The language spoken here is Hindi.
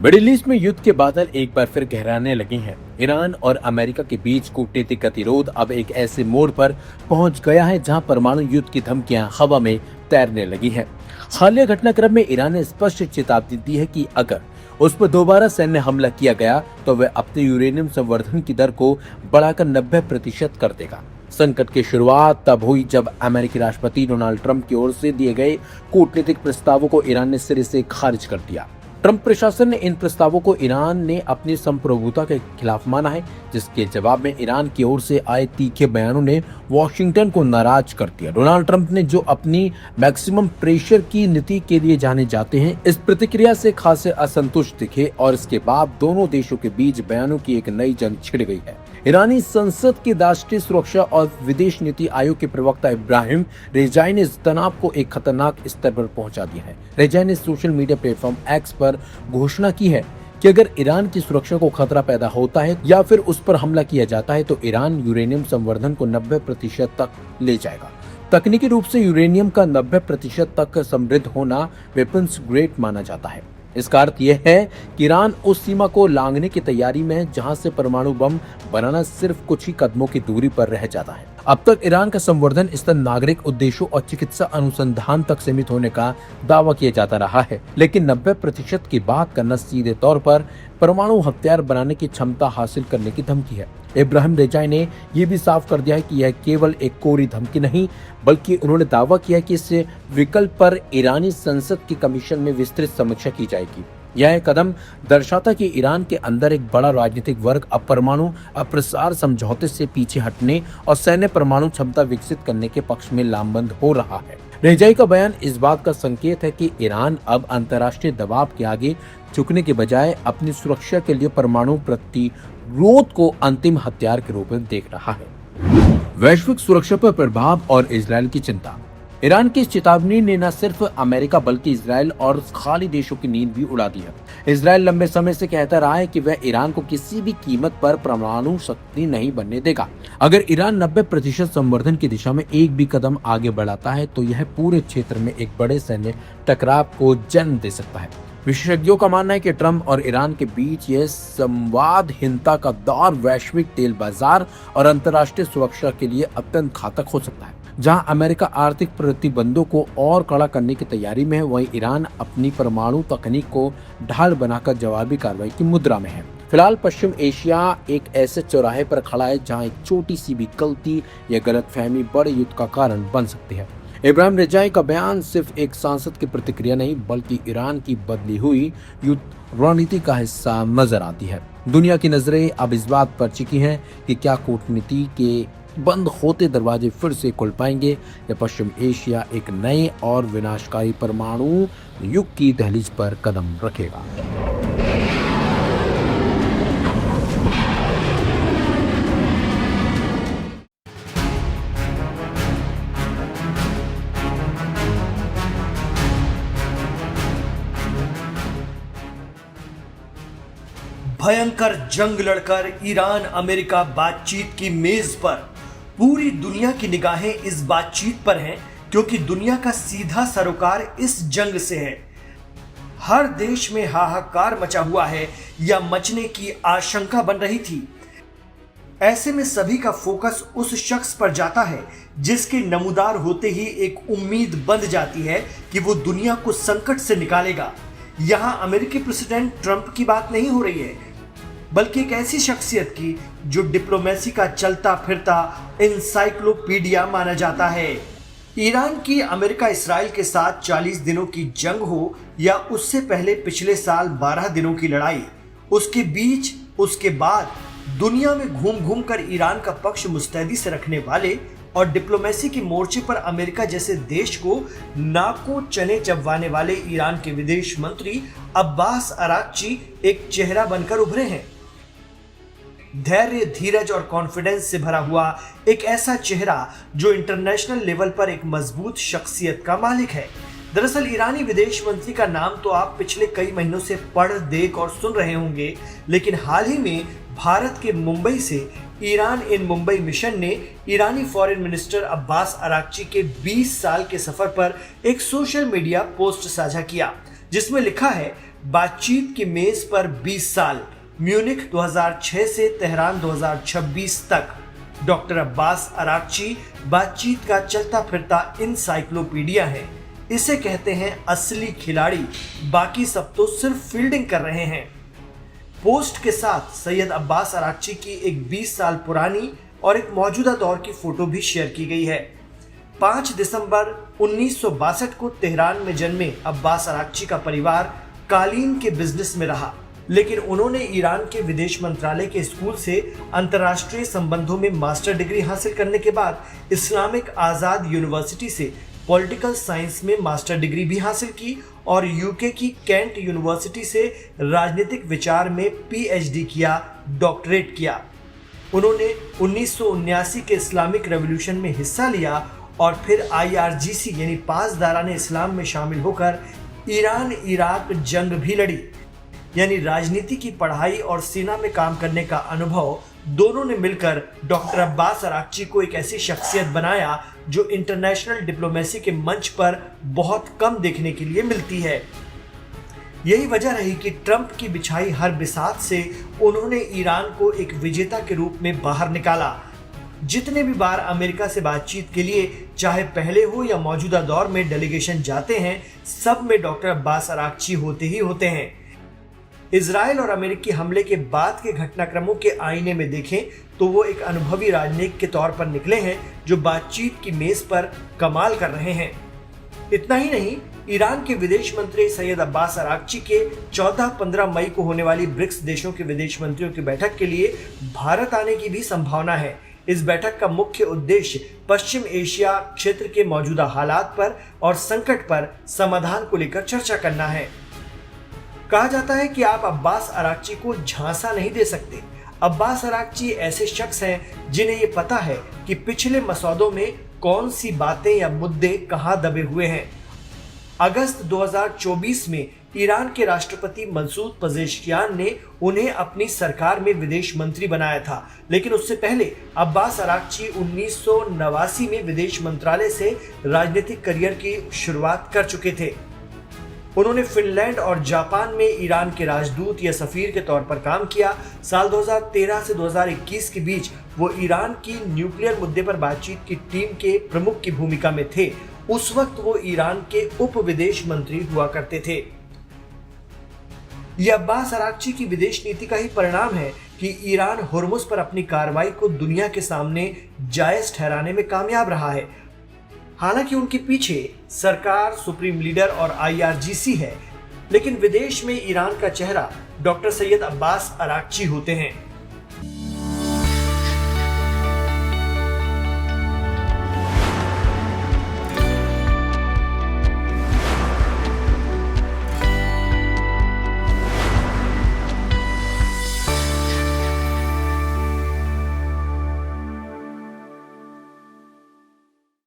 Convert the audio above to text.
मिडिल ईस्ट में युद्ध के बादल एक बार फिर गहराने लगे हैं। ईरान और अमेरिका के बीच कूटनीतिक गतिरोध अब एक ऐसे मोड़ पर पहुंच गया है जहां परमाणु युद्ध की धमकियां हवा में तैरने लगी हैं। हालिया घटनाक्रम में ईरान ने स्पष्ट चेतावनी दी है कि अगर उस पर दोबारा सैन्य हमला किया गया तो वह अपने यूरेनियम संवर्धन की दर को बढ़ाकर 90% कर देगा। संकट की शुरुआत तब हुई जब अमेरिकी राष्ट्रपति डोनाल्ड ट्रंप की ओर से दिए गए कूटनीतिक प्रस्तावों को ईरान ने सिरे से खारिज कर दिया। ट्रंप प्रशासन ने इन प्रस्तावों को ईरान ने अपनी संप्रभुता के खिलाफ माना है, जिसके जवाब में ईरान की ओर से आए तीखे बयानों ने वॉशिंगटन को नाराज कर दिया। डोनाल्ड ट्रंप ने जो अपनी मैक्सिमम प्रेशर की नीति के लिए जाने जाते हैं, इस प्रतिक्रिया से खासे असंतुष्ट दिखे और इसके बाद दोनों देशों के बीच बयानों की एक नई जंग छिड़ गई है। ईरानी संसद के राष्ट्रीय सुरक्षा और विदेश नीति आयोग के प्रवक्ता इब्राहिम रेजाई ने इस तनाव को एक खतरनाक स्तर पर पहुंचा दिया है। रेजाई ने सोशल मीडिया प्लेटफॉर्म एक्स पर घोषणा की है कि अगर ईरान की सुरक्षा को खतरा पैदा होता है या फिर उस पर हमला किया जाता है तो ईरान यूरेनियम संवर्धन को 90% तक ले जाएगा। तकनीकी रूप से यूरेनियम का 90% तक समृद्ध होना वेपन्स ग्रेड माना जाता है। इसका अर्थ यह है कि ईरान उस सीमा को लांघने की तैयारी में है जहां से परमाणु बम बनाना सिर्फ कुछ ही कदमों की दूरी पर रह जाता है। अब तक ईरान का संवर्धन स्तर नागरिक उद्देश्यों और चिकित्सा अनुसंधान तक सीमित होने का दावा किया जाता रहा है, लेकिन 90% की बात करना सीधे तौर पर परमाणु हथियार बनाने की क्षमता हासिल करने की धमकी है। इब्राहिम रेजाई ने यह भी साफ कर दिया है कि यह केवल एक कोरी धमकी नहीं, बल्कि उन्होंने दावा किया कि इस विकल्प पर ईरानी संसद की कमीशन में विस्तृत समीक्षा की जाएगी। यह कदम दर्शाता कि ईरान के अंदर एक बड़ा राजनीतिक वर्ग अब परमाणु अप्रसार समझौते से पीछे हटने और सैन्य परमाणु क्षमता विकसित करने के पक्ष में लामबंद हो रहा है। रेजाई का बयान इस बात का संकेत है कि ईरान अब अंतर्राष्ट्रीय दबाव के आगे झुकने के बजाय अपनी सुरक्षा के लिए परमाणु प्रतिरोध को अंतिम हथियार के रूप में देख रहा है। वैश्विक सुरक्षा पर प्रभाव और इजरायल की चिंता। ईरान की इस चेतावनी ने न सिर्फ अमेरिका बल्कि इजरायल और खाली देशों की नींद भी उड़ा दी है। इजरायल लंबे समय से कहता रहा है कि वह ईरान को किसी भी कीमत पर परमाणु शक्ति नहीं बनने देगा। अगर ईरान 90% संवर्धन की दिशा में एक भी कदम आगे बढ़ाता है तो यह पूरे क्षेत्र में एक बड़े सैन्य टकराव को जन्म दे सकता है। विशेषज्ञों का मानना है कि ट्रंप और ईरान के बीच यह संवादहीनता का दौर वैश्विक तेल बाजार और अंतर्राष्ट्रीय सुरक्षा के लिए अत्यंत घातक हो सकता है। जहां अमेरिका आर्थिक प्रतिबंधों को और कड़ा करने की तैयारी में है, वहीं ईरान अपनी परमाणु तकनीक को ढाल बनाकर जवाबी कार्रवाई की मुद्रा में है। फिलहाल पश्चिम एशिया एक ऐसे चौराहे पर खड़ा है जहां एक छोटी सी भी गलती या गलतफहमी बड़े युद्ध का कारण बन सकती है। इब्राहिम रेजाई का बयान सिर्फ एक सांसद की प्रतिक्रिया नहीं, बल्कि ईरान की बदली हुई युद्ध रणनीति का हिस्सा नजर आती है। दुनिया की नजरें अब इस बात पर टिकी हैं कि क्या कूटनीति के बंद होते दरवाजे फिर से खुल पाएंगे या पश्चिम एशिया एक नए और विनाशकारी परमाणु युग की दहलीज पर कदम रखेगा। भयंकर जंग लड़कर ईरान अमेरिका बातचीत की मेज पर पूरी दुनिया की निगाहें इस बातचीत पर हैं, क्योंकि दुनिया का सीधा सरोकार इस जंग से है। हर देश में हाहाकार मचा हुआ है या मचने की आशंका बन रही थी। ऐसे में सभी का फोकस उस शख्स पर जाता है जिसके नमूदार होते ही एक उम्मीद बंध जाती है कि वो दुनिया को संकट से निकालेगा। यहां अमेरिकी प्रेसिडेंट ट्रंप की बात नहीं हो रही है, बल्कि एक ऐसी शख्सियत की जो डिप्लोमेसी का चलता फिरता एनसाइक्लोपीडिया माना जाता है। ईरान की अमेरिका इसराइल के साथ 40 दिनों की जंग हो या उससे पहले पिछले साल 12 दिनों की लड़ाई, उसके बीच उसके बाद दुनिया में घूम घूम कर ईरान का पक्ष मुस्तैदी से रखने वाले और डिप्लोमेसी के मोर्चे पर अमेरिका जैसे देश को नाको चने चबवाने वाले ईरान के विदेश मंत्री अब्बास अराक्ची एक चेहरा बनकर उभरे हैं। धैर्य, धीरज और कॉन्फिडेंस से भरा हुआ एक ऐसा चेहरा जो इंटरनेशनल लेवल पर एक मजबूत शख्सियत का मालिक है। दरअसल ईरानी विदेश मंत्री का नाम तो आप पिछले कई महीनों से पढ़, देख और सुन रहे होंगे, लेकिन हाल ही में भारत के मुंबई से ईरान इन मुंबई मिशन ने ईरानी फॉरेन मिनिस्टर अब्बास अराक्ची के 20 साल के सफर पर एक सोशल मीडिया पोस्ट साझा किया, जिसमें लिखा है बातचीत की मेज पर 20 साल, म्यूनिख 2006 से तेहरान 2026 तक। डॉक्टर अब्बास अरागची बातचीत का चलता फिरता इंसाइक्लोपीडिया है। इसे कहते हैं असली खिलाड़ी, बाकी सब तो सिर्फ फील्डिंग कर रहे हैं। पोस्ट के साथ सैयद अब्बास अरागची की एक 20 साल पुरानी और एक मौजूदा दौर की फोटो भी शेयर की गई है। 5 दिसंबर 1962 को तेहरान में जन्मे अब्बास अरागची का परिवार कालीन के बिजनेस में रहा, लेकिन उन्होंने ईरान के विदेश मंत्रालय के स्कूल से अंतर्राष्ट्रीय संबंधों में मास्टर डिग्री हासिल करने के बाद इस्लामिक आजाद यूनिवर्सिटी से पॉलिटिकल साइंस में मास्टर डिग्री भी हासिल की और यूके की कैंट यूनिवर्सिटी से राजनीतिक विचार में पीएचडी किया, डॉक्टरेट किया। उन्होंने 1979 के इस्लामिक रेवोल्यूशन में हिस्सा लिया और फिर IRGC यानी पासदाराने इस्लाम में शामिल होकर ईरान इराक जंग भी लड़ी। यानी राजनीति की पढ़ाई और सेना में काम करने का अनुभव दोनों ने मिलकर डॉक्टर अब्बास अरागची को एक ऐसी शख्सियत बनाया जो इंटरनेशनल डिप्लोमेसी के मंच पर बहुत कम देखने के लिए मिलती है। यही वजह रही कि ट्रंप की बिछाई हर बिसात से उन्होंने ईरान को एक विजेता के रूप में बाहर निकाला। जितने भी बार अमेरिका से बातचीत के लिए चाहे पहले हो या मौजूदा दौर में डेलीगेशन जाते हैं, सब में डॉक्टर अब्बास अरागची होते ही होते हैं। इजराइल और अमेरिकी हमले के बाद के घटनाक्रमों के आईने में देखें तो वो एक अनुभवी राजनयिक के तौर पर निकले हैं जो बातचीत की मेज पर कमाल कर रहे हैं। इतना ही नहीं, ईरान के विदेश मंत्री सैयद अब्बास अरागची के 14-15 मई को होने वाली ब्रिक्स देशों के विदेश मंत्रियों की बैठक के लिए भारत आने की भी संभावना है। इस बैठक का मुख्य उद्देश्य पश्चिम एशिया क्षेत्र के मौजूदा हालात पर और संकट पर समाधान को लेकर चर्चा करना है। कहा जाता है कि आप अब्बास अरागची को झांसा नहीं दे सकते। अब्बास अरागची ऐसे शख्स हैं जिन्हें ये पता है कि पिछले मसौदों में कौन सी बातें या मुद्दे कहां दबे हुए हैं। अगस्त 2024 में ईरान के राष्ट्रपति मसूद पेजेश्कियान ने उन्हें अपनी सरकार में विदेश मंत्री बनाया था, लेकिन उससे पहले अब्बास अरागची 1989 में विदेश मंत्रालय से राजनीतिक करियर की शुरुआत कर चुके थे। उन्होंने फिनलैंड और जापान में ईरान के राजदूत या सफीर के तौर पर काम किया। साल 2013 से 2021 के बीच वो ईरान की न्यूक्लियर मुद्दे पर बातचीत की टीम के प्रमुख की भूमिका में थे। उस वक्त वो ईरान के उप विदेश मंत्री हुआ करते थे। यह अब्बास अरागची की विदेश नीति का ही परिणाम है कि ईरान हुर्मुज पर अपनी कार्रवाई को दुनिया के सामने जायज ठहराने में कामयाब रहा है। हालांकि उनके पीछे सरकार, सुप्रीम लीडर और IRGC है, लेकिन विदेश में ईरान का चेहरा डॉक्टर सैयद अब्बास अरागची होते हैं।